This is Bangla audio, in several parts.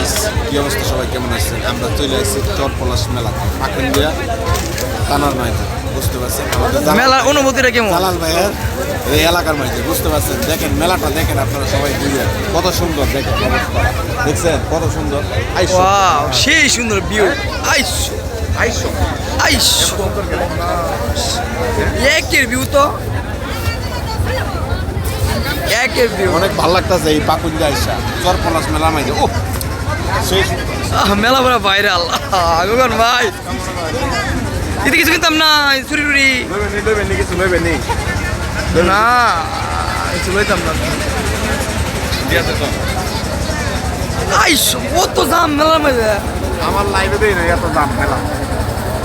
গাইস কি অবস্থা সবাই কেমন আছেন আমরা চলে আসছি চরপলাশ মেলা পাকুন্দিয়া থানার মাঝে বুঝতে পারছেন মেলার অনুভূতিটা কেমন? জালাল ভাইয়ের এই এলাকার মাঝে বুঝতে পারছেন দেখেন মেলাটা দেখেন আপনারা সবাই বুঝেন কত সুন্দর দেখেন অবস্থা দেখছেন কত সুন্দর ওয়াও সেই সুন্দর ভিউ আইসো আইসো আইসো একের ভিউ তো একের ভিউ অনেক ভালো লাগতেছে এই পাকুন্দিয়া আইসা চরপলাশ মেলা মাঝে ও সেই মেলা বড় ভাইরাল গগন ভাই এদিকে কিছু কিনতাম না চুরি টুরি কিছু লইবেন নি না কিছু লইতাম না আইসো কত দাম মেলার মধ্যে আমার লাইভে দেই না এত দাম মেলা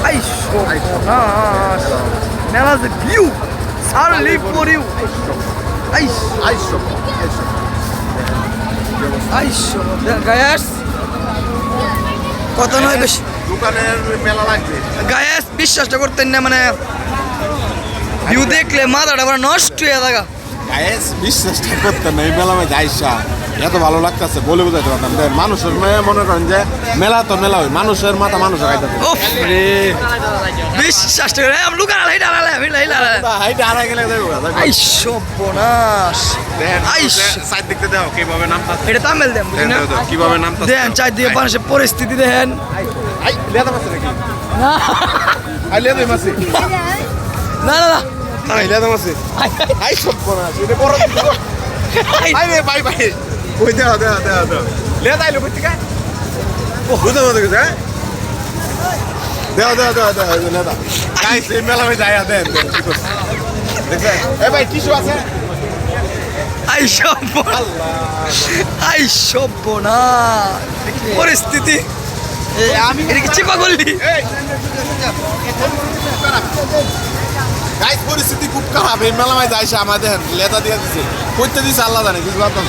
আইসো না মেলা যে ভিউ সার লিভ ফর ইউ আইসো আইসো আইসো গায়াস কত নয় বেশি দোকানের মেলা লাগবে গায়াস বিশ্বাসটা করতেন না মানে ভিউ দেখলে মাথাটা আবার নষ্ট হয়ে থাকা গায়েস বিশ্বাসটা করতেন না এই মেলা মাঝে আইসা এত ভালো লাগতেছে বলে বোঝাতে পারতাম না। মানুষের মনে করেন যে মেলা তো মেলা হয় মানুষের মাথা মানুষের খাইতে ওফ রে বিশ্বাসটা করে আমি লুকান হাইটা হারালে আমি লাইলা হাইটে হারাই গেলে আইসো বোনাস আইসো সাইড দেখতে দাও কিভাবে নামতা এটা তামিল দেন বুঝি না কিভাবে নামতা দেন চাই দিয়ে মানুষের পরিস্থিতি দেখেন আই লেদা মাছ নাকি না আই লেদা মাছ না না না আই লেদা মাছ আই সব কোনা এটা বড় আই রে বাই বাই কই দাও লেদা আইলো কই থেকে ও বুঝা মত গেছে দাও লেদা গাইস এই মেলা মে যায় দেন দেখছেন এ ভাই টিস্যু আছে আইসো বোনাস পরিস্থিতি আমি এটা কি চিপা করলি গাইস পরিস্থিতি খুব খারাপ এই মেলা মাঝে আইসা আমাদের লেদা দিয়ে দিছে কইতে দিছে আল্লাহ জানে কিছু ভাবতাম